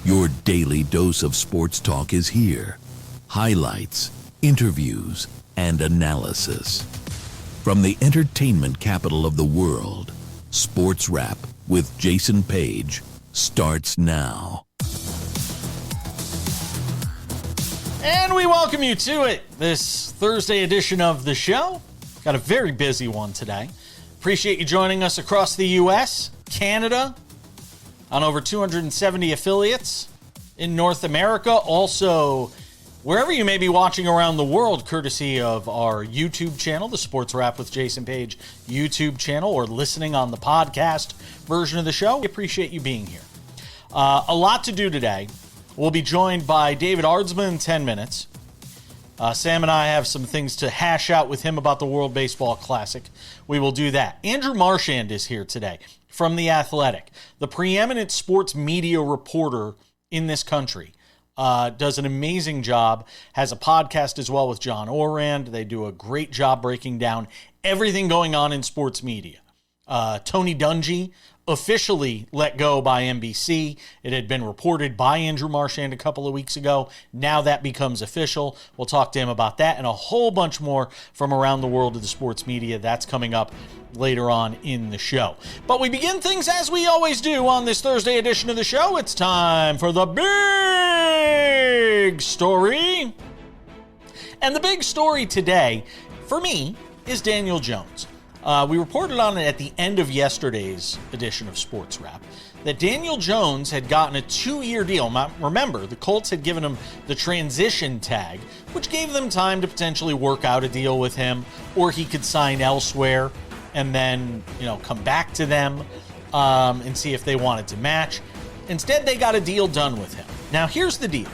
Your daily dose of sports talk is here. Highlights, interviews, and analysis. From the entertainment capital of the world, SportsWrap with Jason Page starts now. And we welcome you to it, this Thursday edition of the show. Got a very busy one today. Appreciate you joining us across the U.S., Canada, on over 270 affiliates in North America. Also, wherever you may be watching around the world, courtesy of our YouTube channel, the SportsWrap with Jason Page YouTube channel, or listening on the podcast version of the show. We appreciate you being here. A lot to do today. We'll be joined by David Aardsma in 10 minutes. Sam and I have some things to hash out with him about the World Baseball Classic. We will do that. Andrew Marchand is here today from The Athletic, the preeminent sports media reporter in this country. Does an amazing job, has a podcast as well with John Orand. They do a great job breaking down everything going on in sports media. Tony Dungy officially let go by NBC. It had been reported by Andrew Marchand a couple of weeks ago. Now that becomes official. We'll talk to him about that and a whole bunch more from around the world of the sports media. That's coming up later on in the show. But we begin things as we always do on this Thursday edition of the show. It's time for the big story. And the big story today, for me, is Daniel Jones. We reported on it at the end of yesterday's edition of SportsWrap that Daniel Jones had gotten a 2-year deal. Now, remember, the Colts had given him the transition tag, which gave them time to potentially work out a deal with him, or he could sign elsewhere and then, come back to them and see if they wanted to match. Instead, they got a deal done with him. Now, here's the deal.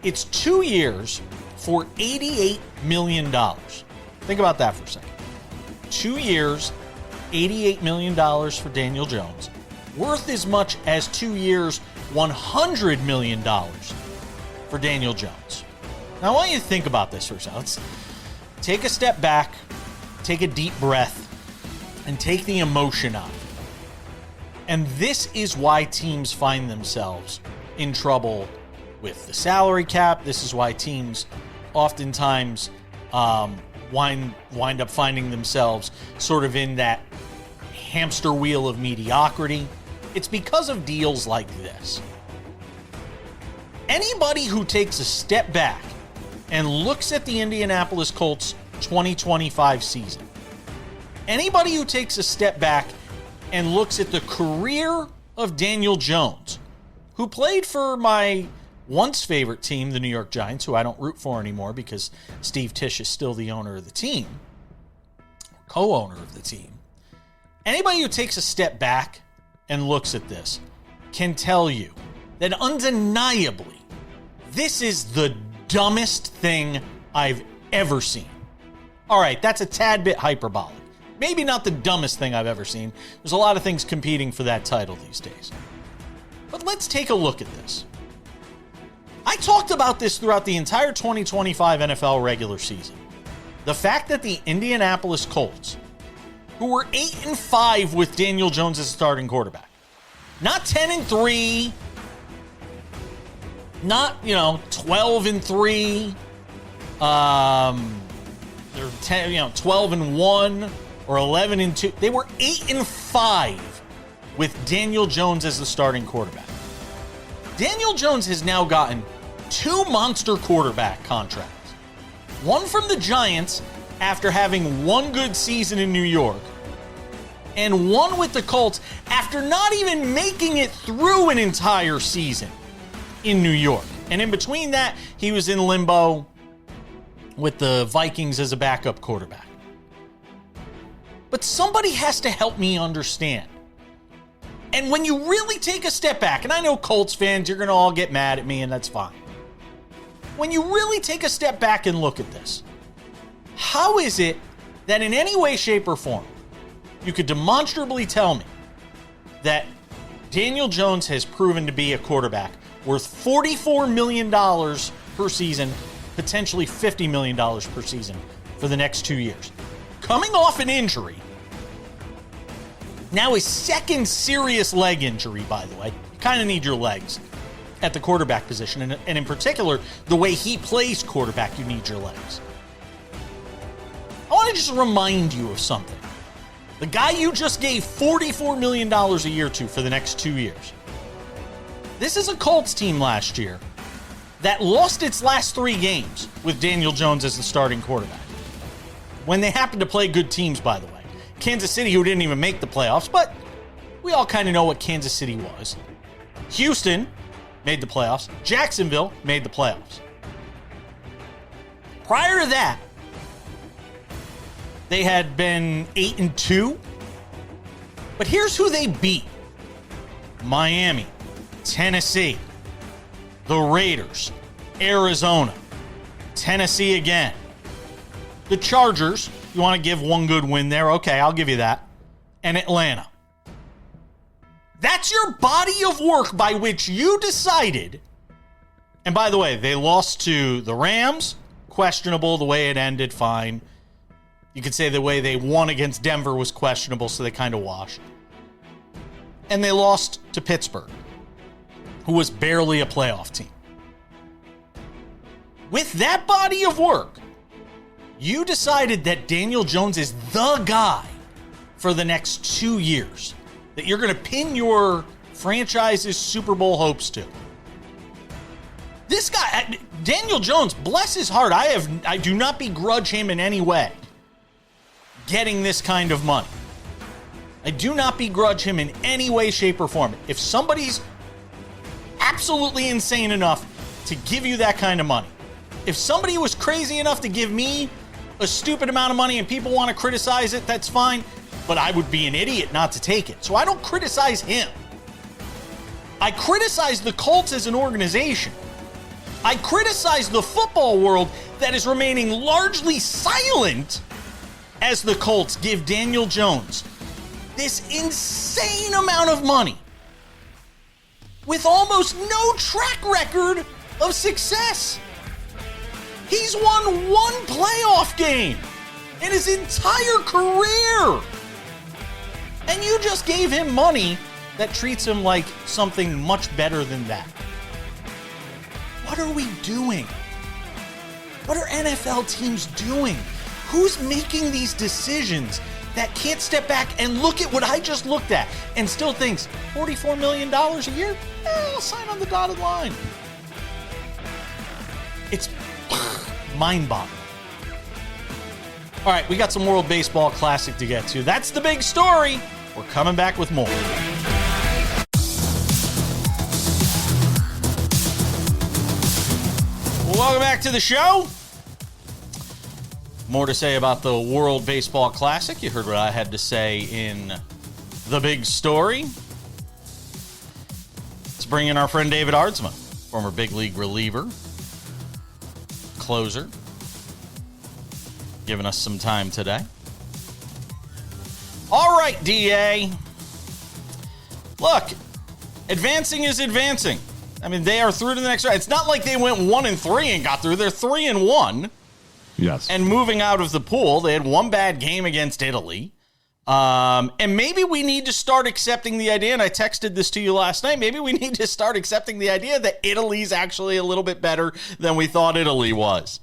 It's 2 years for $88 million. Think about that for a second. 2 years, $88 million for Daniel Jones, worth as much as 2 years, $100 million for Daniel Jones. Now, I want you to think about this for a second. Let's take a step back, take a deep breath, and take the emotion out. And this is why teams find themselves in trouble with the salary cap. This is why teams oftentimes wind up finding themselves sort of in that hamster wheel of mediocrity. It's because of deals like this. Anybody who takes a step back and looks at the Indianapolis Colts 2025 season, anybody who takes a step back and looks at the career of Daniel Jones, who played for my once favorite team, the New York Giants, who I don't root for anymore because Steve Tisch is still the owner of the team, co-owner of the team. Anybody who takes a step back and looks at this can tell you that undeniably this is the dumbest thing I've ever seen. All right, that's a tad bit hyperbolic. Maybe not the dumbest thing I've ever seen. There's a lot of things competing for that title these days. But let's take a look at this. I talked about this throughout the entire 2025 NFL regular season. The fact that the Indianapolis Colts, who were 8-5 with Daniel Jones as a starting quarterback, not 10-3, not 12-3, they're 12-1 or 11-2. They were 8-5 with Daniel Jones as the starting quarterback. Daniel Jones has now gotten 2 monster quarterback contracts. One from the Giants after having one good season in New York, and one with the Colts after not even making it through an entire season in New York. And in between that, he was in limbo with the Vikings as a backup quarterback. But somebody has to help me understand. And when you really take a step back, and I know Colts fans, you're going to all get mad at me, and that's fine. When you really take a step back and look at this, how is it that in any way, shape, or form, you could demonstrably tell me that Daniel Jones has proven to be a quarterback worth $44 million per season, potentially $50 million per season for the next 2 years? Coming off an injury, now his second serious leg injury, by the way. You kind of need your legs. at the quarterback position, and in particular, the way he plays quarterback, you need your legs. I want to just remind you of something. The guy you just gave $44 million a year to for the next 2 years. This is a Colts team last year that lost its last 3 games with Daniel Jones as the starting quarterback. When they happened to play good teams, by the way. Kansas City, who didn't even make the playoffs, but we all kind of know what Kansas City was. Houston made the playoffs. Jacksonville made the playoffs. Prior to that, they had been 8-2. But here's who they beat. Miami, Tennessee, the Raiders, Arizona, Tennessee again. The Chargers, you want to give one good win there? Okay, I'll give you that. And Atlanta. That's your body of work by which you decided. And by the way, they lost to the Rams. Questionable the way it ended, fine. You could say the way they won against Denver was questionable, so they kind of washed. And they lost to Pittsburgh, who was barely a playoff team. With that body of work, you decided that Daniel Jones is the guy for the next 2 years, that you're going to pin your franchise's Super Bowl hopes to. This guy, Daniel Jones, bless his heart, I do not begrudge him in any way getting this kind of money. I do not begrudge him in any way, shape, or form. If somebody's absolutely insane enough to give you that kind of money, if somebody was crazy enough to give me a stupid amount of money and people want to criticize it, that's fine, but I would be an idiot not to take it. So I don't criticize him. I criticize the Colts as an organization. I criticize the football world that is remaining largely silent as the Colts give Daniel Jones this insane amount of money with almost no track record of success. He's won 1 playoff game in his entire career. And you just gave him money that treats him like something much better than that. What are we doing? What are NFL teams doing? Who's making these decisions that can't step back and look at what I just looked at and still thinks, $44 million a year? I'll sign on the dotted line. It's mind-boggling. All right, we got some World Baseball Classic to get to. That's the big story. We're coming back with more. Welcome back to the show. More to say about the World Baseball Classic. You heard what I had to say in the big story. Let's bring in our friend David Aardsma, former big league reliever, closer, giving us some time today. All right, DA. Look, advancing is advancing. I mean, they are through to the next round. It's not like they went 1-3 and got through. They're 3-1. Yes. And moving out of the pool. They had one bad game against Italy. And maybe we need to start accepting the idea, and I texted this to you last night, maybe we need to start accepting the idea that Italy's actually a little bit better than we thought Italy was.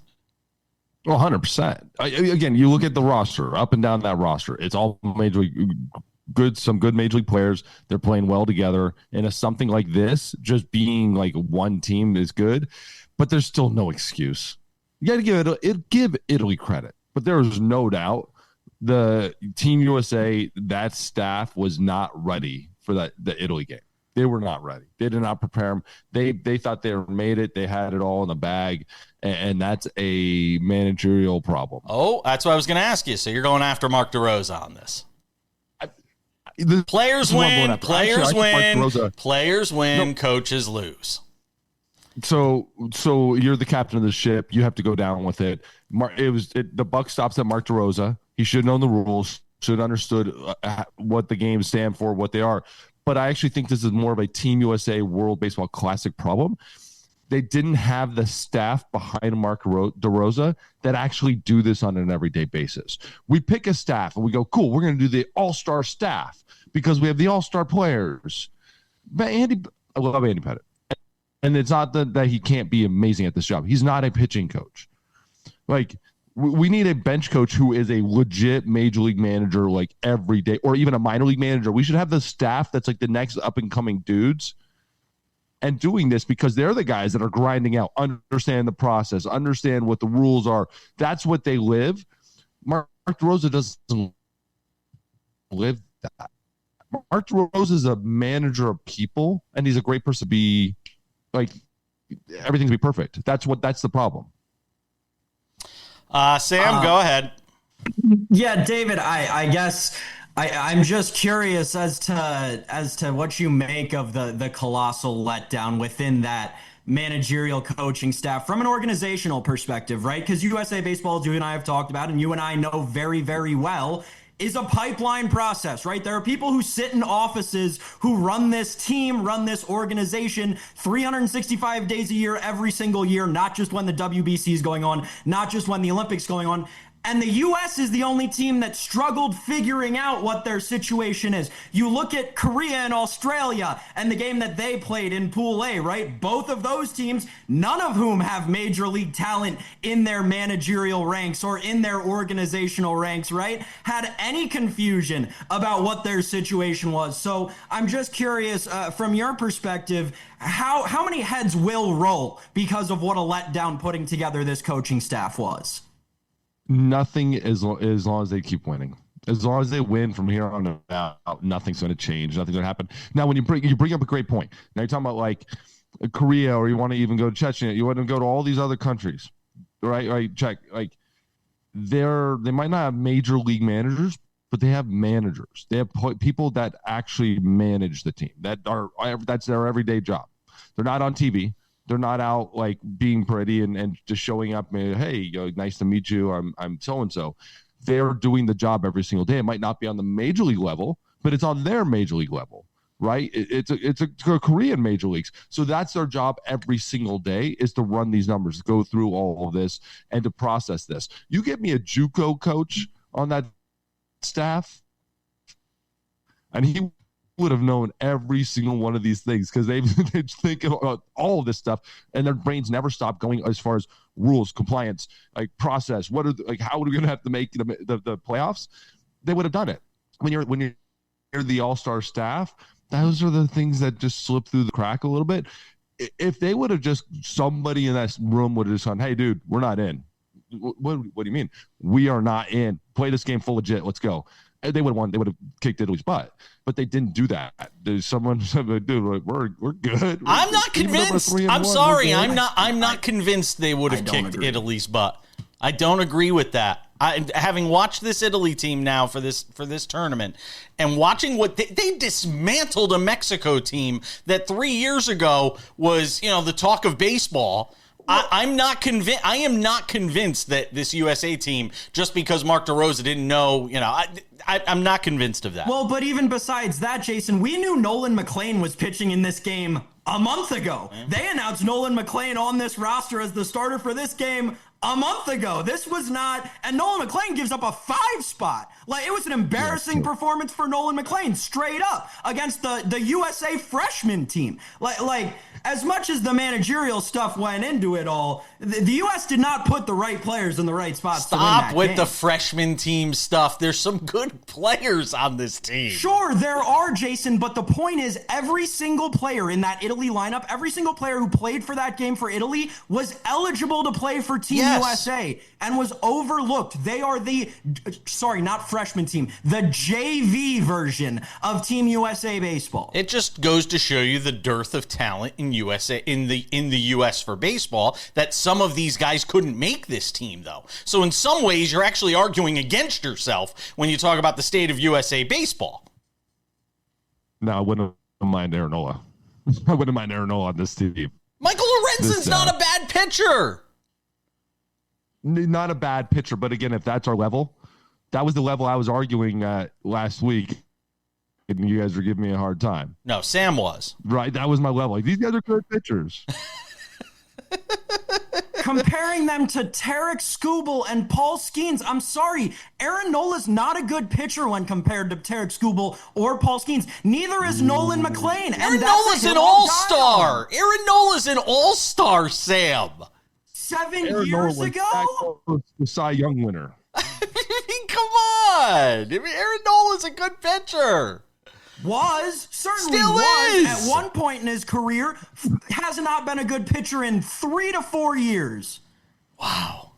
Well, 100%. Again, you look at the roster, up and down that roster. It's all major league, some good major league players. They're playing well together. And something like this, just being like one team is good, but there's still no excuse. You got to give Italy credit, but there is no doubt the Team USA, that staff was not ready for the Italy game. They were not ready. They did not prepare them. They thought they made it. They had it all in the bag, and that's a managerial problem. Oh, that's what I was going to ask you. So you're going after Mark DeRosa on this. Players win, players win, coaches lose. So you're the captain of the ship. You have to go down with it. The buck stops at Mark DeRosa. He should know the rules, should have understood what the games stand for, what they are. But I actually think this is more of a Team USA World Baseball Classic problem. They didn't have the staff behind Mark DeRosa that actually do this on an everyday basis. We pick a staff and we go, cool, we're going to do the all-star staff because we have the all-star players. But I love Andy Pettitte. And it's not that he can't be amazing at this job. He's not a pitching coach. Like, we need a bench coach who is a legit major league manager, like every day, or even a minor league manager. We should have the staff that's like the next up and coming dudes and doing this because they're the guys that are grinding out, understand the process, understand what the rules are. That's what they live. Mark Rosa doesn't live that. Mark Rosa is a manager of people, and he's a great person to be like everything to be perfect. That's the problem. Sam, go ahead. Yeah, David, I guess I'm just curious as to what you make of the colossal letdown within that managerial coaching staff from an organizational perspective, right? Because USA Baseball, as you and I have talked about, and you and I know very, very well, is a pipeline process, right? There are people who sit in offices who run this team, run this organization 365 days a year, every single year, not just when the WBC is going on, not just when the Olympics is going on. And the U.S. is the only team that struggled figuring out what their situation is. You look at Korea and Australia and the game that they played in Pool A, right? Both of those teams, none of whom have major league talent in their managerial ranks or in their organizational ranks, right? Had any confusion about what their situation was. So I'm just curious, from your perspective, how many heads will roll because of what a letdown putting together this coaching staff was? Nothing as long as they keep winning. As long as they win from here on out, nothing's going to change. Nothing's going to happen. Now, when you bring up a great point. Now you're talking about like Korea, or you want to even go to Chechnya. You want to go to all these other countries, right? Right? Check. Like they might not have major league managers, but they have managers. They have people that actually manage the team. That's their everyday job. They're not on TV. They're not out like being pretty and just showing up. Hey, nice to meet you. I'm so-and-so. They're doing the job every single day. It might not be on the major league level, but it's on their major league level, right? It's a Korean major leagues. So that's their job every single day, is to run these numbers, go through all of this, and to process this. You get me a JUCO coach on that staff, and he would have known every single one of these things because they think about all of this stuff, and their brains never stop going as far as rules, compliance, like process. How are we going to have to make the playoffs? They would have done it. When you're the all-star staff, those are the things that just slip through the crack a little bit. If they would have just, somebody in that room would have just gone, hey, dude, we're not in. What do you mean? We are not in. Play this game full legit. Let's go. They would have won. They would have kicked Italy's butt, but they didn't do that. There's someone said, "Dude, we're good." I'm not convinced. I'm sorry. I'm not convinced they would have kicked Italy's butt. I don't agree with that. Having watched this Italy team now for this tournament, and watching what they dismantled a Mexico team that 3 years ago was, the talk of baseball. I am not convinced that this USA team, just because Mark DeRosa didn't know, I'm not convinced of that. Well, but even besides that, Jason, we knew Nolan McLean was pitching in this game a month ago. They announced Nolan McLean on this roster as the starter for this game a month ago. This was not, and Nolan McLean gives up a 5 spot. Like, it was an embarrassing performance for Nolan McLean, straight up, against the USA freshman team. Like as much as the managerial stuff went into it all, the U.S. did not put the right players in the right spots. Stop with the freshman team stuff. There's some good players on this team. Sure, there are, Jason, but the point is, every single player in that Italy lineup, every single player who played for that game for Italy was eligible to play for Team USA and was overlooked. They are not freshman team, the JV version of Team USA baseball. It just goes to show you the dearth of talent in USA in the US for baseball, that some of these guys couldn't make this team, though. So in some ways, you're actually arguing against yourself when you talk about the state of USA baseball. No, I wouldn't mind Aaronola. I wouldn't mind Aaronola on this team. Michael Lorenzen's not a bad pitcher. Not a bad pitcher, but again, if that's our level, that was the level I was arguing last week, and you guys were giving me a hard time. No, Sam was. Right, that was my level. Like, these guys are good pitchers. comparing them to Tarek Skubal and Paul Skeens. I'm sorry, Aaron Nola's not a good pitcher when compared to Tarek Skubal or Paul Skeens. Neither is Nolan McLean. Aaron Nola's an all-star. Aaron Nola's an all-star, Sam. 7 Aaron years Nola ago? the Cy Young winner. I mean, come on. I mean, Aaron Nola's a good pitcher. Certainly Still was is. at one point in his career. Has not been a good pitcher in 3 to 4 years. Wow.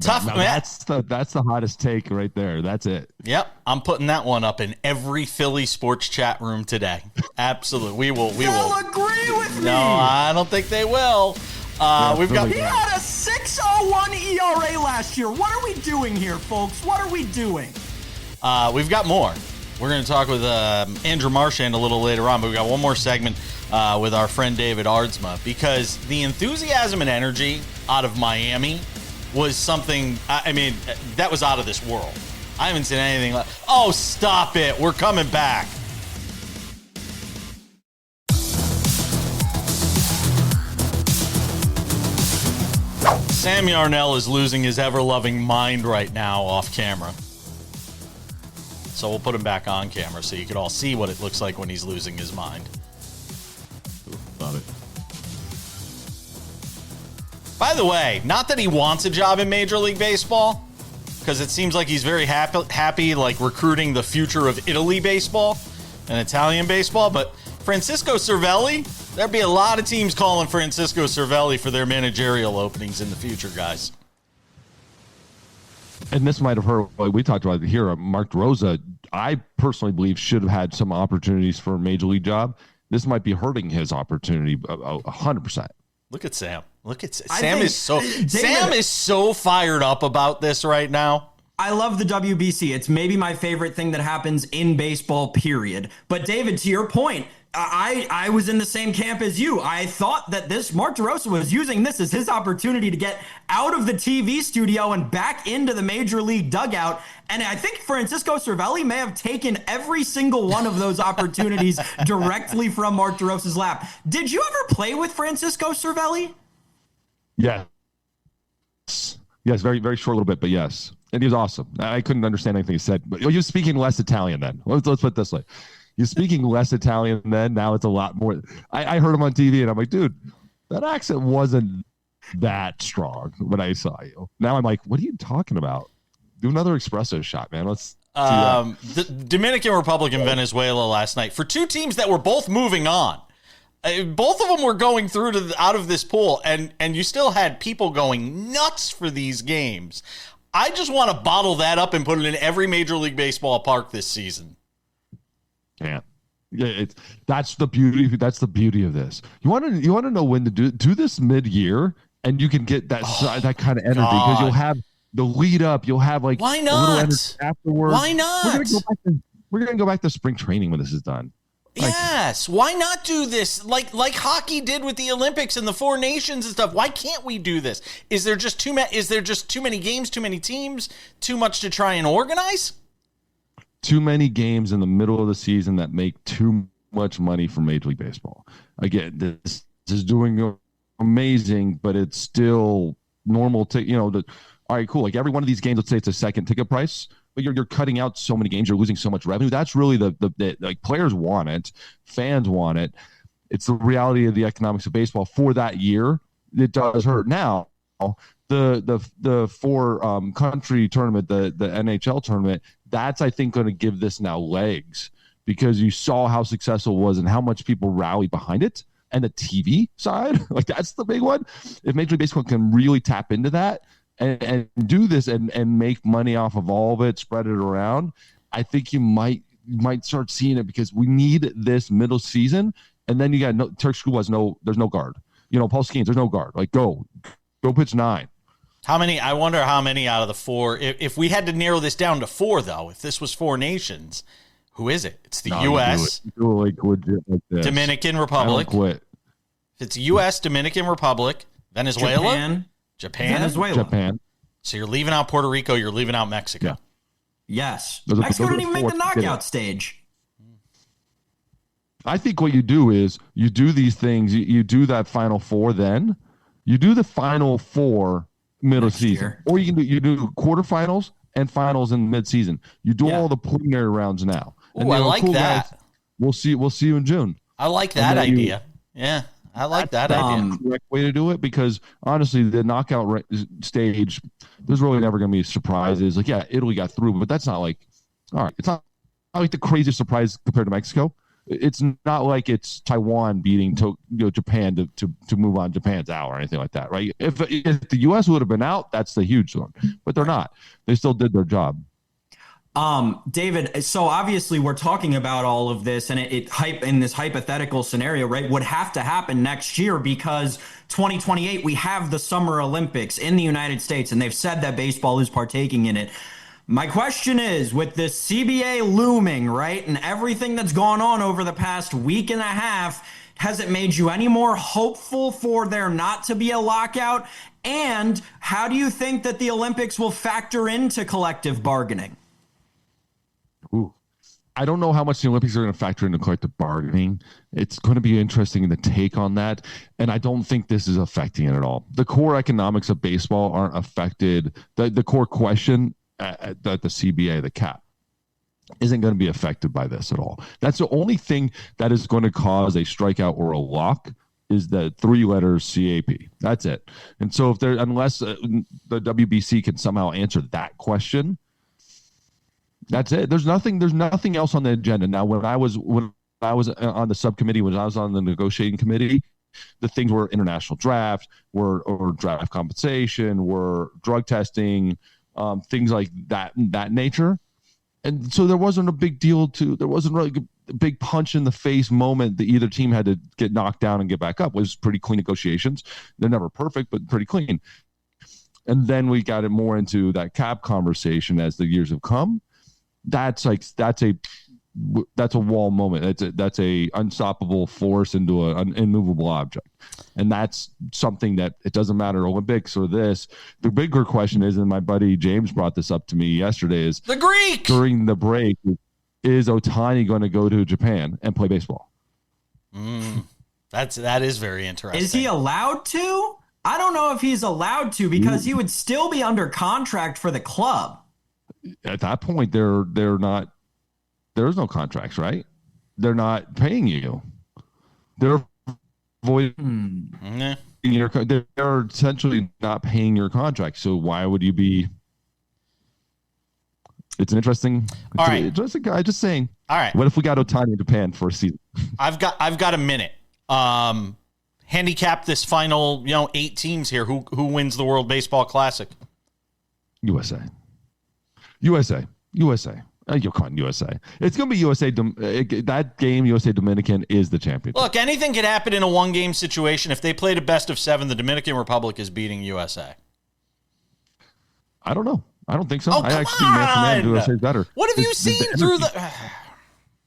Tough. Now, that's the hottest take right there. That's it. Yep, I'm putting that one up in every Philly sports chat room today. Absolutely, we will. They'll agree with me. No, I don't think they will. We've got. He had a 6.01 ERA last year. What are we doing here, folks? What are we doing? We've got more. We're going to talk with Andrew Marchand a little later on, but we've got one more segment with our friend David Aardsma, because the enthusiasm and energy out of Miami was something, I mean, that was out of this world. I haven't seen anything like, oh, stop it. We're coming back. Sam Yarnell is losing his ever-loving mind right now off camera. So we'll put him back on camera so you can all see what it looks like when he's losing his mind. Love it. By the way, not that he wants a job in Major League Baseball, because it seems like he's very happy like recruiting the future of Italy baseball and Italian baseball, but Francisco Cervelli, there'd be a lot of teams calling Francisco Cervelli for their managerial openings in the future, guys. And this might have hurt, like we talked about it here, Mark Rosa, I personally believe should have had some opportunities for a major league job. This might be hurting his opportunity 100%. Look at Sam. Sam is so fired up about this right now. I love the WBC. It's maybe my favorite thing that happens in baseball, period. But David, to your point, I was in the same camp as you. I thought that Mark DeRosa was using this as his opportunity to get out of the TV studio and back into the major league dugout. And I think Francisco Cervelli may have taken every single one of those opportunities directly from Mark DeRosa's lap. Did you ever play with Francisco Cervelli? Yeah. Yes, very, very short little bit, but yes. And he was awesome. I couldn't understand anything he said. But you're speaking less Italian then. Let's put it this way. You're speaking less Italian then. Now it's a lot more. I heard him on TV, and I'm like, dude, that accent wasn't that strong when I saw you. Now I'm like, what are you talking about? Do another espresso shot, man. Let's the Dominican Republic and Venezuela last night, for two teams that were both moving on. Both of them were going through out of this pool, and you still had people going nuts for these games. I just want to bottle that up and put it in every Major League Baseball park this season. Yeah, that's the beauty. That's the beauty of this. You want to know when to do this mid-year, and you can get that kind of energy, because you'll have the lead up. You'll have like why a little not energy afterwards. Why not? We're gonna go back to spring training when this is done. Yes, why not do this like hockey did with the Olympics and the Four Nations and stuff? Why can't we do this? Is there just too many games, too many teams, too much to try and organize? Too many games in the middle of the season that make too much money for Major League Baseball. Again, this is doing amazing, but it's still normal to, all right, cool. Like every one of these games, let's say it's a second ticket price, but you're cutting out so many games, you're losing so much revenue. That's really the like players want it, fans want it. It's the reality of the economics of baseball for that year. It does hurt. Now, the four country tournament, the NHL tournament, that's I think going to give this now legs, because you saw how successful it was and how much people rally behind it. And the TV side, like that's the big one. If Major League Baseball can really tap into that and do this and make money off of all of it, spread it around, I think you might start seeing it, because we need this middle season. And then you got Turk School there's no guard. Paul Skeens, there's no guard. Like go pitch 9. I wonder how many out of the four, if we had to narrow this down to 4 though, if this was 4 nations, who is it? It's the U.S. Do it legit like this. Dominican Republic. I don't quit. It's U.S., Dominican Republic, Venezuela, Japan. So you're leaving out Puerto Rico. You're leaving out Mexico. Yeah. Yes. Mexico didn't even make the knockout stage. I think what you do is you do these things. You do that Final Four then, You do the final four middle Next season, year. or you do quarterfinals and finals in mid-season. You do all the preliminary rounds now. Ooh, I like that. Guys, we'll see you in June. I like that idea. Yeah, I like that idea. The correct way to do it, because honestly, the knockout stage, there's really never going to be surprises. Like, yeah, Italy got through, but that's not like, all right, it's not like the craziest surprise compared to Mexico. It's not like it's Taiwan beating Japan to move on. Japan's out or anything like that, right? If the U.S. would have been out, that's the huge one, but they're not. They still did their job. David, so obviously we're talking about all of this, and it in this hypothetical scenario, right, would have to happen next year, because 2028 we have the Summer Olympics in the United States, and they've said that baseball is partaking in it. My question is, with this CBA looming, right, and everything that's gone on over the past week and a half, has it made you any more hopeful for there not to be a lockout? And how do you think that the Olympics will factor into collective bargaining? Ooh. I don't know how much the Olympics are going to factor into collective bargaining. It's going to be interesting in the take on that. And I don't think this is affecting it at all. The core economics of baseball aren't affected. The core question at the CBA, the cap, isn't going to be affected by this at all. That's the only thing that is going to cause a strikeout or a lock, is the 3 letters CAP. That's it. And so unless the WBC can somehow answer that question, that's it. There's nothing else on the agenda. Now, when I was on the subcommittee, when I was on the negotiating committee, the things were international draft, or draft compensation, were drug testing, things like that nature. And so there wasn't a big deal there wasn't really a big punch in the face moment that either team had to get knocked down and get back up. It was pretty clean negotiations. They're never perfect, but pretty clean. And then we got it more into that cap conversation as the years have come. That's a wall moment. That's a unstoppable force into an immovable object. And that's something that it doesn't matter Olympics or this. The bigger question is, and my buddy James brought this up to me yesterday, is the Greek during the break, is Ohtani going to go to Japan and play baseball? That is very interesting. Is he allowed to? I don't know if he's allowed to, because he would still be under contract for the club. At that point, they're not. There's no contracts, right? They're not paying you. They're voiding your. They're essentially not paying your contract. So why would you be? It's an interesting. All right, interesting guy. Just saying. All right. What if we got Ohtani in Japan for a season? I've got a minute. Handicap this final 8 teams here. Who wins the World Baseball Classic? USA. You'll call it USA. It's going to be USA. That game, USA Dominican, is the championship. Look, anything could happen in a 1-game situation. If they played a best of 7, the Dominican Republic is beating USA. I don't know. I don't think so. Oh, I actually think man USA is better. What have you seen through the?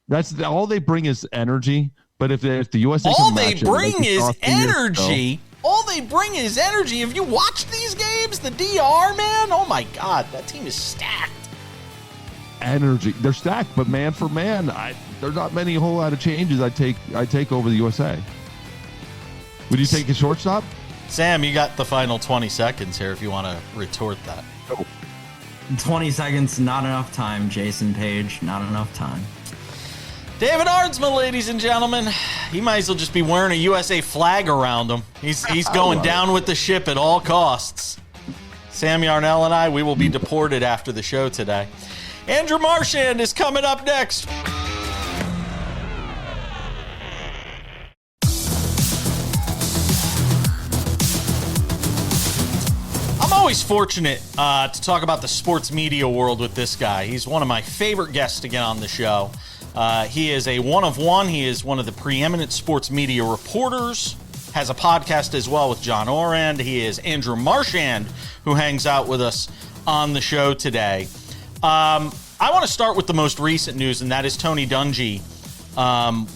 That's all they bring is energy. But if the USA, all they bring is energy. All they bring is energy. If you watch these games, the DR, man, oh my God, that team is stacked. Energy, they're stacked, but man for man, there's not many whole lot of changes I take over the USA. Would you take a shortstop? Sam, you got the final 20 seconds here if you want to retort that. 20 seconds, not enough time, Jason Page, not enough time. David Aardsma, ladies and gentlemen. He might as well just be wearing a USA flag around him. He's going down with the ship at all costs. Sam Yarnell and I, we will be deported after the show today. Andrew Marchand is coming up next. I'm always fortunate to talk about the sports media world with this guy. He's one of my favorite guests to get on the show. He is a one of one. He is one of the preeminent sports media reporters, has a podcast as well with John Orand. He is Andrew Marchand, who hangs out with us on the show today. I want to start with the most recent news, and that is Tony Dungy.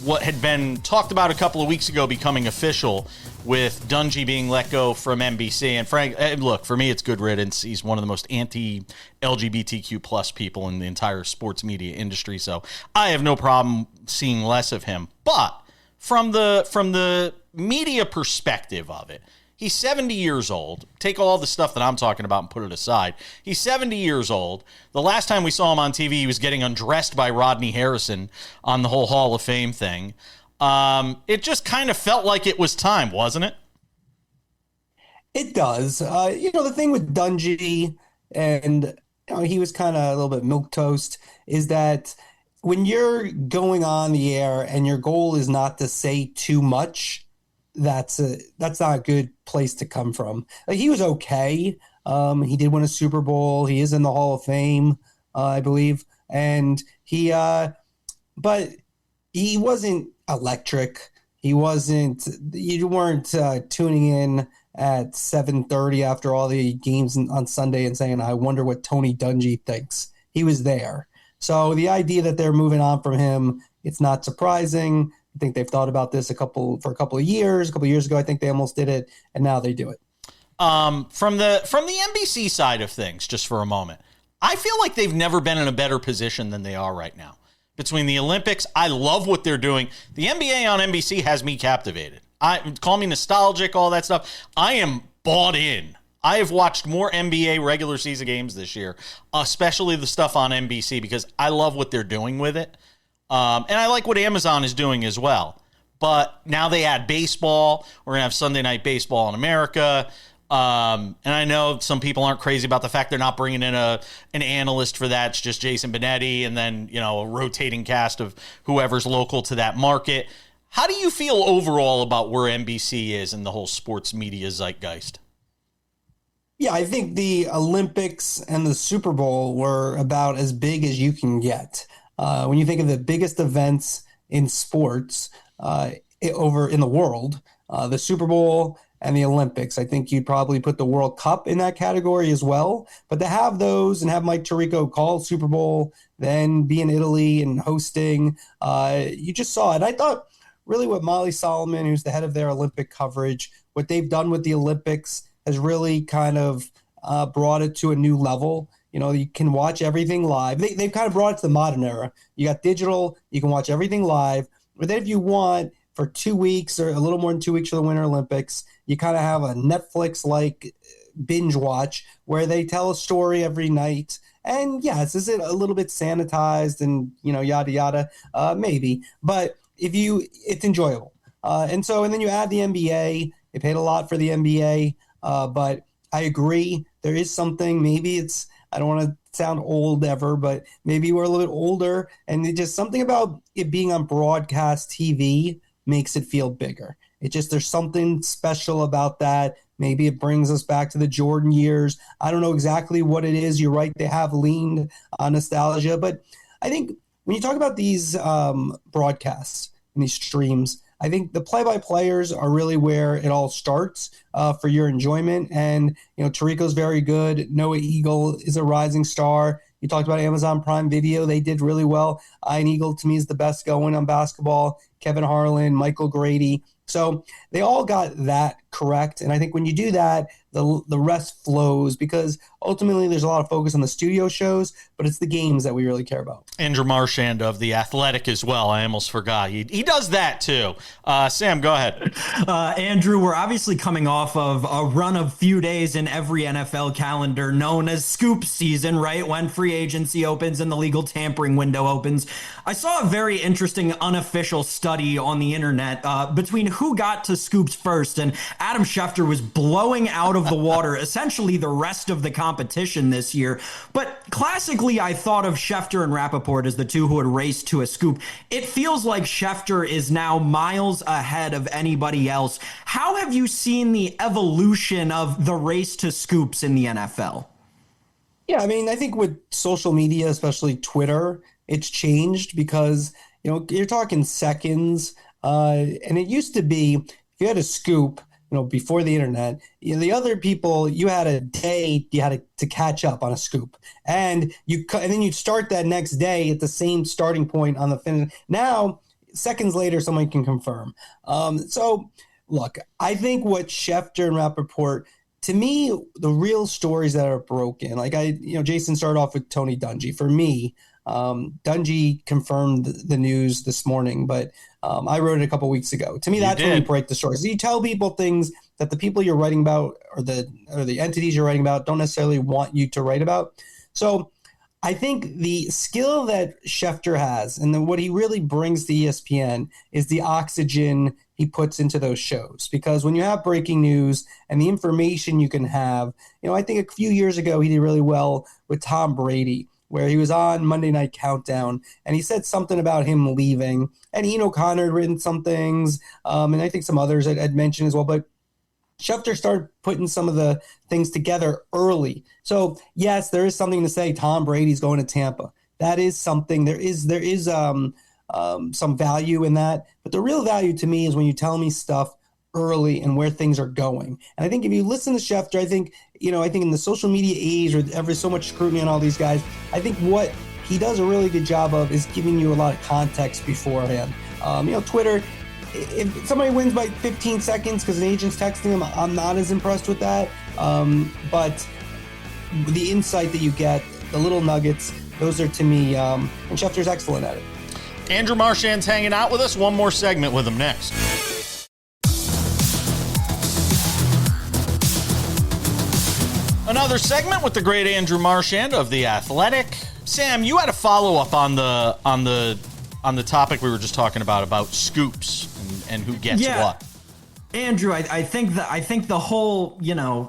What had been talked about a couple of weeks ago becoming official, with Dungy being let go from NBC. And Frank, look, for me, it's good riddance. He's one of the most anti-LGBTQ plus people in the entire sports media industry. So I have no problem seeing less of him. But from the media perspective of it, He's 70 years old. Take all the stuff that I'm talking about and put it aside. He's 70 years old. The last time we saw him on TV, he was getting undressed by Rodney Harrison on the whole Hall of Fame thing. It just kind of felt like it was time, wasn't it? It does. The thing with Dungy, and he was kind of a little bit milquetoast, is that when you're going on the air and your goal is not to say too much, that's not a good place to come from. Like, he was okay. He did win a Super Bowl. He is in the Hall of Fame, I believe. And but he wasn't electric. You weren't tuning in at 7:30 after all the games on Sunday and saying, I wonder what Tony Dungy thinks. He was there. So the idea that they're moving on from him, it's not surprising. I think they've thought about this for a couple of years. A couple of years ago, I think they almost did it, and now they do it. From the NBC side of things, just for a moment, I feel like they've never been in a better position than they are right now. Between the Olympics, I love what they're doing. The NBA on NBC has me captivated. Call me nostalgic, all that stuff. I am bought in. I have watched more NBA regular season games this year, especially the stuff on NBC, because I love what they're doing with it. And I like what Amazon is doing as well. But now they add baseball. We're going to have Sunday Night Baseball in America. And I know some people aren't crazy about the fact they're not bringing in an analyst for that. It's just Jason Benetti and then, a rotating cast of whoever's local to that market. How do you feel overall about where NBC is in the whole sports media zeitgeist? Yeah, I think the Olympics and the Super Bowl were about as big as you can get. When you think of the biggest events in sports over in the world, the Super Bowl and the Olympics, I think you'd probably put the World Cup in that category as well. But to have those and have Mike Tirico call Super Bowl, then be in Italy and hosting, you just saw it. I thought really what Molly Solomon, who's the head of their Olympic coverage, what they've done with the Olympics has really kind of brought it to a new level. You can watch everything live. They've kind of brought it to the modern era. You got digital, you can watch everything live. But then if you want, for 2 weeks or a little more than 2 weeks for the Winter Olympics, you kind of have a Netflix-like binge watch where they tell a story every night. And yes, is it a little bit sanitized and, yada, yada? Maybe. But it's enjoyable. And then you add the NBA. They paid a lot for the NBA. But I agree. There is something, maybe I don't want to sound old ever, but maybe we're a little bit older, and just something about it being on broadcast TV makes it feel bigger. There's something special about that. Maybe it brings us back to the Jordan years. I don't know exactly what it is. You're right. They have leaned on nostalgia, but I think when you talk about these broadcasts and these streams, I think the play-by-players are really where it all starts for your enjoyment. And, Tirico's very good. Noah Eagle is a rising star. You talked about Amazon Prime Video. They did really well. Ian Eagle, to me, is the best going on basketball. Kevin Harlan, Michael Grady. So they all got that correct. And I think when you do that, the rest flows, because ultimately there's a lot of focus on the studio shows, but it's the games that we really care about. Andrew Marchand of The Athletic as well. I almost forgot. He does that too. Sam, go ahead. Andrew, we're obviously coming off of a run of few days in every NFL calendar known as scoop season, right? When free agency opens and the legal tampering window opens. I saw a very interesting unofficial study on the internet between who got to scoops first, and Adam Schefter was blowing out of the water essentially the rest of the competition this year. But classically, I thought of Schefter and Rappaport as the two who had raced to a scoop. It feels like Schefter is now miles ahead of anybody else. How have you seen the evolution of the race to scoops in the NFL? Yeah, I think with social media, especially Twitter, it's changed because, you're talking seconds. And it used to be, if you had a scoop, before the internet, the other people, you had a day, you had to catch up on a scoop, and then you'd start that next day at the same starting point on the finish. Now, seconds later, someone can confirm. So, look, I think what Schefter and Rappaport, to me, the real stories that are broken, Jason started off with Tony Dungy. For me, Dungy confirmed the news this morning, but I wrote it a couple weeks ago. To me, that's when we break the story. So you tell people things that the people you're writing about or the entities you're writing about don't necessarily want you to write about. So I think the skill that Schefter has and then what he really brings to ESPN is the oxygen he puts into those shows. Because when you have breaking news and the information you can have, I think a few years ago he did really well with Tom Brady, where he was on Monday Night Countdown, and he said something about him leaving. And Ian O'Connor had written some things, and I think some others had mentioned as well. But Schefter started putting some of the things together early. So, yes, there is something to say Tom Brady's going to Tampa. That is something. There is some value in that. But the real value to me is when you tell me stuff early and where things are going. And I think if you listen to Schefter, I think in the social media age where there's so much scrutiny on all these guys, I think what he does a really good job of is giving you a lot of context beforehand. Twitter, if somebody wins by 15 seconds because an agent's texting them, I'm not as impressed with that. But the insight that you get, the little nuggets, those are to me, and Schefter's excellent at it. Andrew Marchand's hanging out with us. One more segment with him next. Another segment with the great Andrew Marchand of The Athletic. Sam, you had a follow-up on the topic we were just talking about scoops and who gets what. Andrew, I think the whole,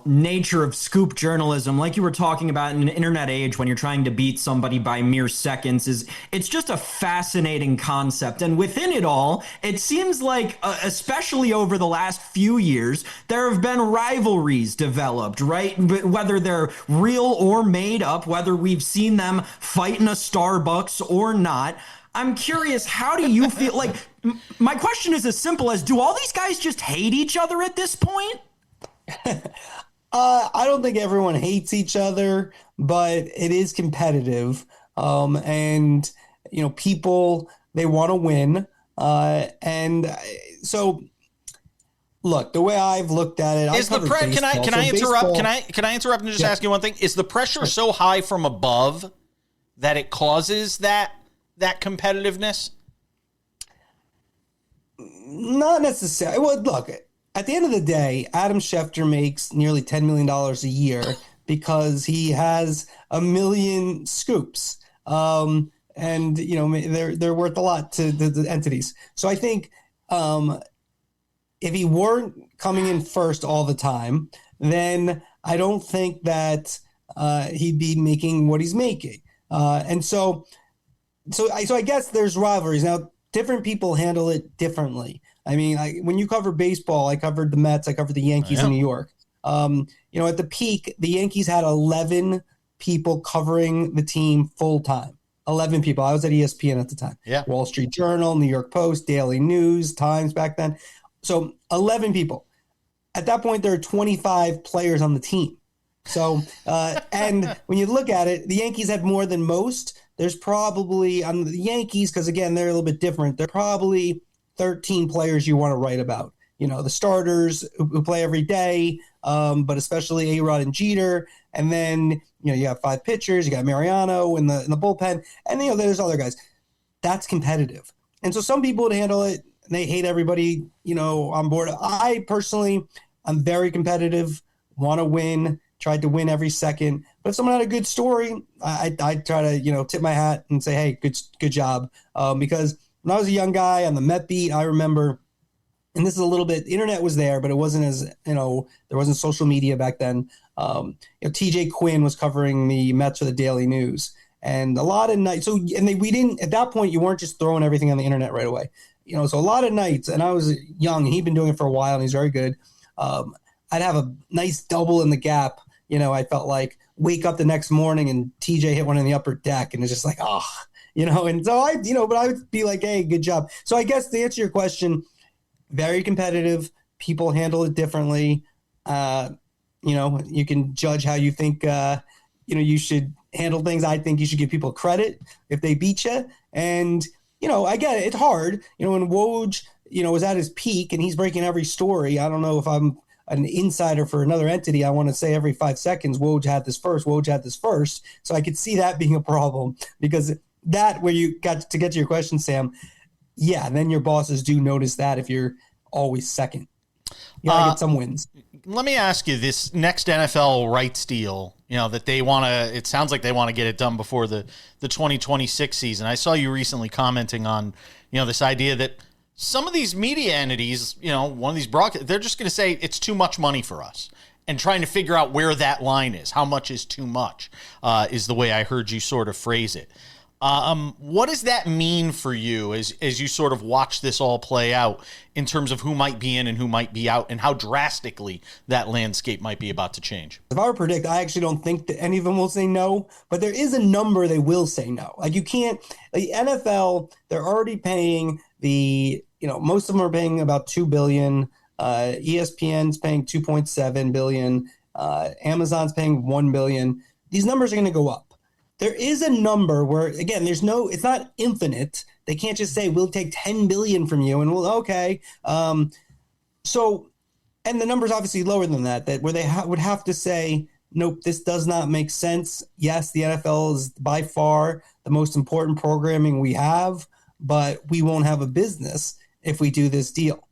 nature of scoop journalism, like you were talking about in an internet age when you're trying to beat somebody by mere seconds, it's just a fascinating concept. And within it all, it seems like, especially over the last few years, there have been rivalries developed, right? Whether they're real or made up, whether we've seen them fight in a Starbucks or not. I'm curious, how do you feel? Like, my question is as simple as, do all these guys just hate each other at this point? I don't think everyone hates each other, but it is competitive. And, people, they want to win. And so, look, the way I've looked at it, can I interrupt and just ask you one thing? Is the pressure so high from above that it causes that competitiveness? Not necessarily. Well, look, at the end of the day, Adam Schefter makes nearly $10 million a year because he has a million scoops. And, they're worth a lot to the entities. So I think if he weren't coming in first all the time, then I don't think that he'd be making what he's making. So I guess there's rivalries. Now, different people handle it differently. I mean, when you cover baseball, I covered the Mets, I covered the Yankees in New York. At the peak, the Yankees had 11 people covering the team full time. 11 people. I was at ESPN at the time. Yeah. Wall Street Journal, New York Post, Daily News, Times back then. So 11 people. At that point, there are 25 players on the team. So, and when you look at it, the Yankees had more than most. There's probably, on the Yankees, because again, they're a little bit different, there are probably 13 players you want to write about. The starters who play every day, but especially A-Rod and Jeter. And then, you have 5 pitchers, you got Mariano in the bullpen, and there's other guys. That's competitive. And so some people would handle it, and they hate everybody, on board. I personally, I'm very competitive, want to win, tried to win every second. But if someone had a good story, I try to, tip my hat and say, hey, good job. Because when I was a young guy on the Met beat, I remember, and this is a little bit, the internet was there, but it wasn't as, there wasn't social media back then. TJ Quinn was covering the Mets for the Daily News. And a lot of nights, we didn't, at that point, you weren't just throwing everything on the internet right away. So a lot of nights, and I was young, and he'd been doing it for a while, and he's very good. I'd have a nice double in the gap. I felt like wake up the next morning and TJ hit one in the upper deck, and it's just like, and so but I would be like, hey, good job. So I guess to answer your question, very competitive. People handle it differently. You can judge how you think, you should handle things. I think you should give people credit if they beat you. And, I get it. It's hard. When Woj, was at his peak and he's breaking every story, I don't know if I'm an insider for another entity, I want to say every 5 seconds, Woj had this first. So I could see that being a problem, because that, where you got to get to your question, Sam, yeah, then your bosses do notice that if you're always second. You gotta get some wins. Let me ask you, this next NFL rights deal, that they want to, it sounds like they want to get it done before the 2026 season. I saw you recently commenting on, this idea that some of these media entities, one of these broadcast, they're just going to say it's too much money for us, and trying to figure out where that line is. How much is too much, is the way I heard you sort of phrase it. What does that mean for you as you sort of watch this all play out in terms of who might be in and who might be out, and how drastically that landscape might be about to change? If I were to predict, I actually don't think that any of them will say no, but there is a number they will say no. Like, you can't, the NFL, they're already paying most of them are paying about $2 billion. ESPN's paying $2.7 billion. Amazon's paying $1 billion. These numbers are going to go up. There is a number where, again, it's not infinite. They can't just say, we'll take 10 billion from you and okay. And the number's obviously lower than that where they would have to say, nope, this does not make sense. Yes, the NFL is by far the most important programming we have, but we won't have a business if we do this deal.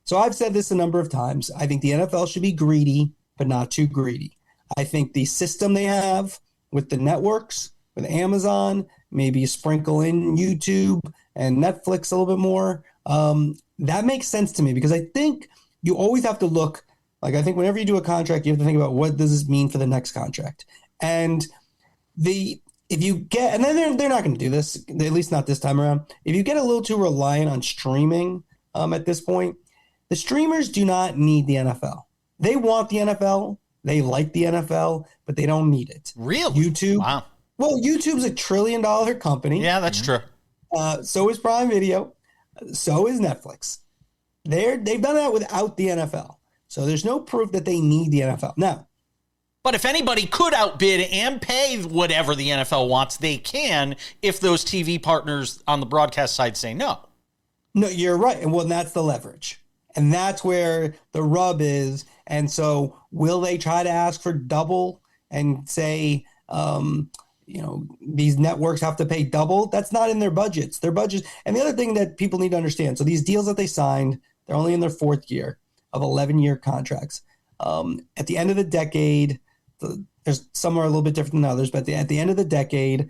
So I've said this a number of times. I think the NFL should be greedy, but not too greedy. I think the system they have with the networks, with Amazon, maybe sprinkle in YouTube and Netflix a little bit more, that makes sense to me, because I think you always have to look, like, I think whenever you do a contract, you have to think about what does this mean for the next contract. And if you get, and then they're not going to do this, at least not this time around. If you get a little too reliant on streaming at this point, the streamers do not need the NFL. They want the NFL. They like the NFL, but they don't need it. Really? YouTube. Wow. Well, YouTube's $1 trillion company. Yeah, that's true. So is Prime Video. So is Netflix. They've done that without the NFL. So there's no proof that they need the NFL. Now, but if anybody could outbid and pay whatever the NFL wants, they can, if those TV partners on the broadcast side say no. No, you're right. And well, that's the leverage. And that's where the rub is. And so will they try to ask for double and say, these networks have to pay double? That's not in their budgets. Their budgets. And the other thing that people need to understand, so these deals that they signed, they're only in their fourth year of 11-year contracts. At the end of the decade, there's some are a little bit different than others, but at the end of the decade,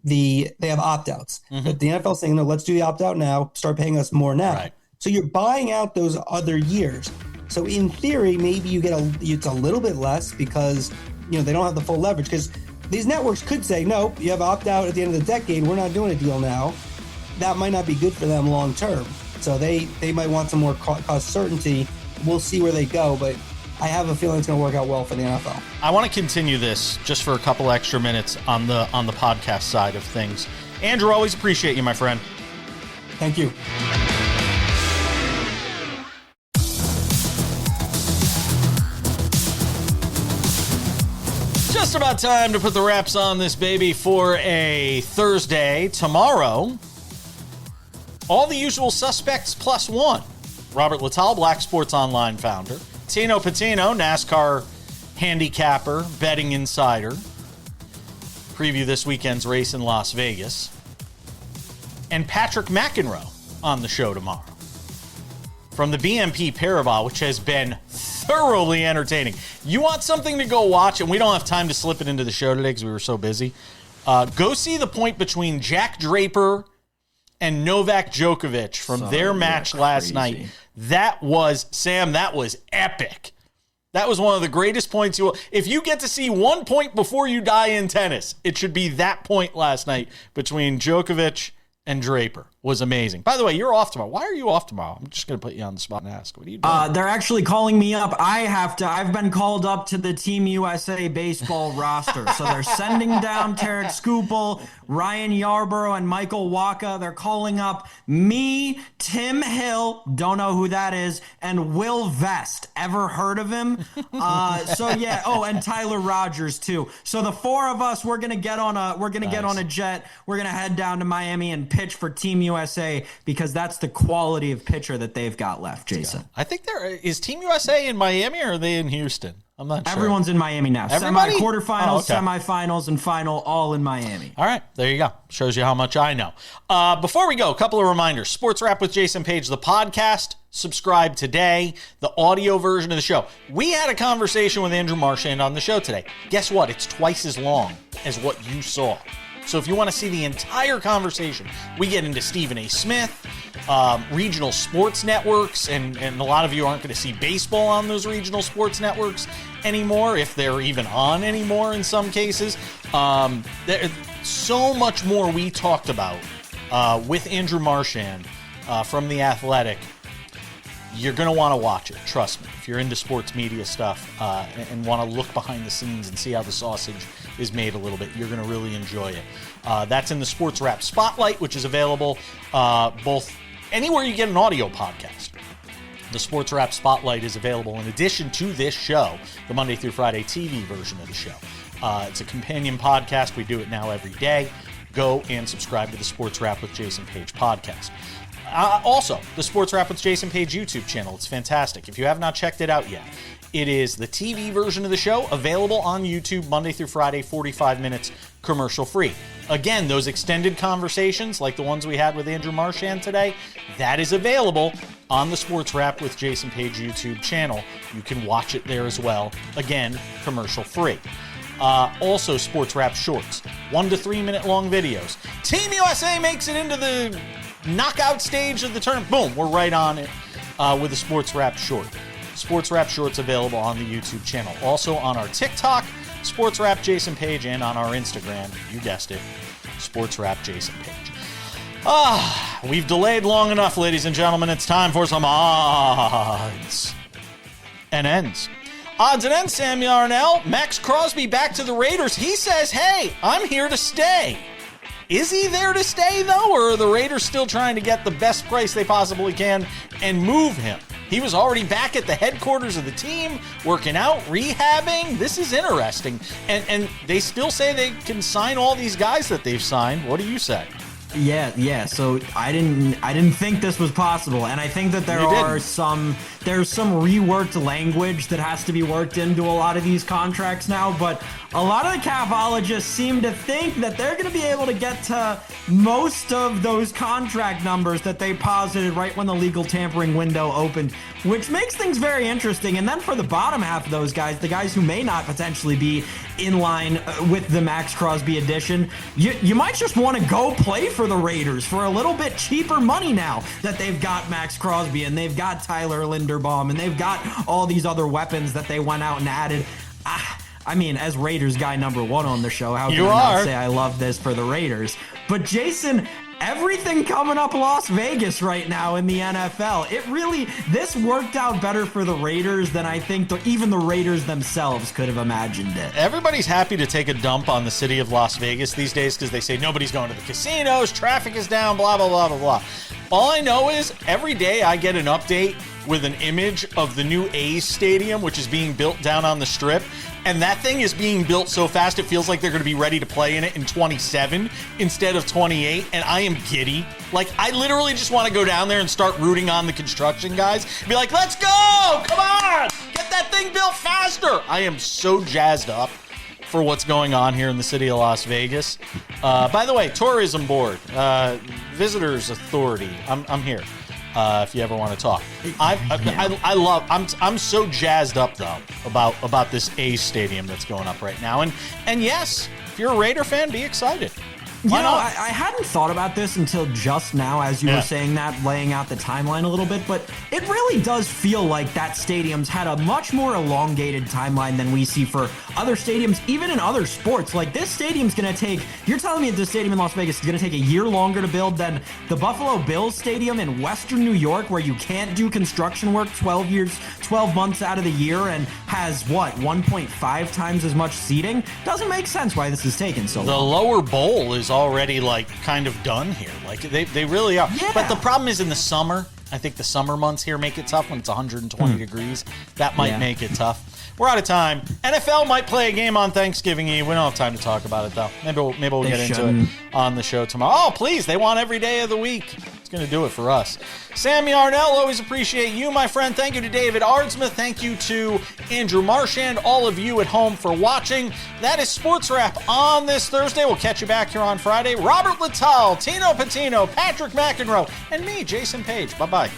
they have opt-outs. Mm-hmm. But the NFL saying, no, let's do the opt-out now, start paying us more now. Right. So you're buying out those other years. So in theory, maybe you get it's a little bit less because they don't have the full leverage, because these networks could say, no, you have opt-out at the end of the decade, we're not doing a deal now. That might not be good for them long term. So they might want some more cost certainty. We'll see where they go, but I have a feeling it's going to work out well for the NFL. I want to continue this just for a couple extra minutes on the podcast side of things. Andrew, always appreciate you, my friend. Thank you. Just about time to put the wraps on this baby for a Thursday. Tomorrow, all the usual suspects plus one. Robert Littal, Black Sports Online founder. Tino Patino, NASCAR handicapper, betting insider. Preview this weekend's race in Las Vegas. And Patrick McEnroe on the show tomorrow. From the BNP Paribas, which has been thoroughly entertaining. You want something to go watch, and we don't have time to slip it into the show today because we were so busy. Go see the point between Jack Draper and Novak Djokovic from their match last night. That was epic. That was one of the greatest points if you get to see one point before you die in tennis, it should be that point last night between Djokovic and Draper. Was amazing. By the way, you're off tomorrow. Why are you off tomorrow? I'm just going to put you on the spot and ask. What are you doing? They're actually calling me up. I've been called up to the Team USA baseball roster. So they're sending down Tarek Skubal, Ryan Yarborough, and Michael Waka. They're calling up me, Tim Hill, don't know who that is, and Will Vest. Ever heard of him? And Tyler Rogers too. So the four of us, we're going to get on a jet. We're going to head down to Miami and pitch for Team USA because that's the quality of pitcher that they've got left, Jason. I think is Team USA in Miami or are they in Houston? I'm not sure. Everyone's in Miami now. Quarterfinals, semifinals, and final all in Miami. All right, there you go. Shows you how much I know. Before we go, a couple of reminders. Sports Wrap with Jason Page, the podcast, subscribe today. The audio version of the show. We had a conversation with Andrew Marchand on the show today. Guess what? It's twice as long as what you saw. So if you want to see the entire conversation, we get into Stephen A. Smith, regional sports networks, and a lot of you aren't going to see baseball on those regional sports networks anymore, if they're even on anymore in some cases. There's so much more we talked about with Andrew Marchand from The Athletic. You're going to want to watch it, trust me. If you're into sports media stuff and want to look behind the scenes and see how the sausage is made a little bit, you're going to really enjoy it. That's in the SportsWrap Spotlight, which is available both anywhere you get an audio podcast. The SportsWrap Spotlight is available in addition to this show, the Monday through Friday TV version of the show. It's a companion podcast. We do it now every day. Go and subscribe to the SportsWrap with Jason Page podcast. Also, the SportsWrap with Jason Page YouTube channel. It's fantastic. If you have not checked it out yet, it is the TV version of the show, available on YouTube Monday through Friday, 45 minutes, commercial-free. Again, those extended conversations, like the ones we had with Andrew Marchand today, that is available on the SportsWrap with Jason Page YouTube channel. You can watch it there as well. Again, commercial-free. Also, SportsWrap Shorts, 1 to 3 minute long videos. Team USA makes it into the knockout stage of the tournament. Boom, we're right on it with the SportsWrap Short. SportsWrap Shorts available on the YouTube channel. Also on our TikTok, SportsWrap Jason Page, and on our Instagram, you guessed it, SportsWrap Jason Page. We've delayed long enough, ladies and gentlemen. It's time for some odds and ends. Odds and ends, Sam Yarnell. Max Crosby back to the Raiders. He says, hey, I'm here to stay. Is he there to stay, though, or are the Raiders still trying to get the best price they possibly can and move him? He was already back at the headquarters of the team, working out, rehabbing. This is interesting. And they still say they can sign all these guys that they've signed. What do you say? Yeah. So I didn't think this was possible, and I think that there's some reworked language that has to be worked into a lot of these contracts now. But a lot of the capologists seem to think that they're going to be able to get to most of those contract numbers that they posited right when the legal tampering window opened, which makes things very interesting. And then for the bottom half of those guys, the guys who may not potentially be in line with the Max Crosby addition, you might just want to go play for the Raiders for a little bit cheaper money now that they've got Max Crosby and they've got Tyler Linderbaum and they've got all these other weapons that they went out and added. I mean, as Raiders guy number one on the show, how can I not say I love this for the Raiders? But Jason, everything coming up Las Vegas right now in the NFL, this worked out better for the Raiders than I think even the Raiders themselves could have imagined it. Everybody's happy to take a dump on the city of Las Vegas these days because they say nobody's going to the casinos, traffic is down, blah, blah, blah, blah, blah. All I know is every day I get an update with an image of the new A's stadium, which is being built down on the Strip. And that thing is being built so fast, it feels like they're going to be ready to play in it in 27 instead of 28. And I am giddy. Like, I literally just want to go down there and start rooting on the construction guys. Be like, let's go! Come on! Get that thing built faster! I am so jazzed up for what's going on here in the city of Las Vegas. By the way, tourism board, visitors authority, I'm here. If you ever want to talk. I'm so jazzed up though about this A's stadium that's going up right now. And yes, if you're a Raider fan, be excited. Why not? I hadn't thought about this until just now as you were saying that, laying out the timeline a little bit, but it really does feel like that stadium's had a much more elongated timeline than we see for other stadiums, even in other sports. Like, this stadium's going to take, you're telling me this stadium in Las Vegas is going to take a year longer to build than the Buffalo Bills stadium in Western New York, where you can't do construction work 12 months out of the year and has, 1.5 times as much seating? Doesn't make sense why this is taking so long. The lower bowl is already kind of done here. Like, they really are. Yeah. But the problem is in the summer, I think the summer months here make it tough when it's 120 degrees. That might make it tough. We're out of time. NFL might play a game on Thanksgiving Eve. We don't have time to talk about it, though. Maybe we'll get into it on the show tomorrow. Oh, please. They want every day of the week. It's going to do it for us. Sam Yarnell, always appreciate you, my friend. Thank you to David Aardsma. Thank you to Andrew Marchand, all of you at home for watching. That is SportsWrap on this Thursday. We'll catch you back here on Friday. Robert Littell, Tino Patino, Patrick McEnroe, and me, Jason Page. Bye-bye.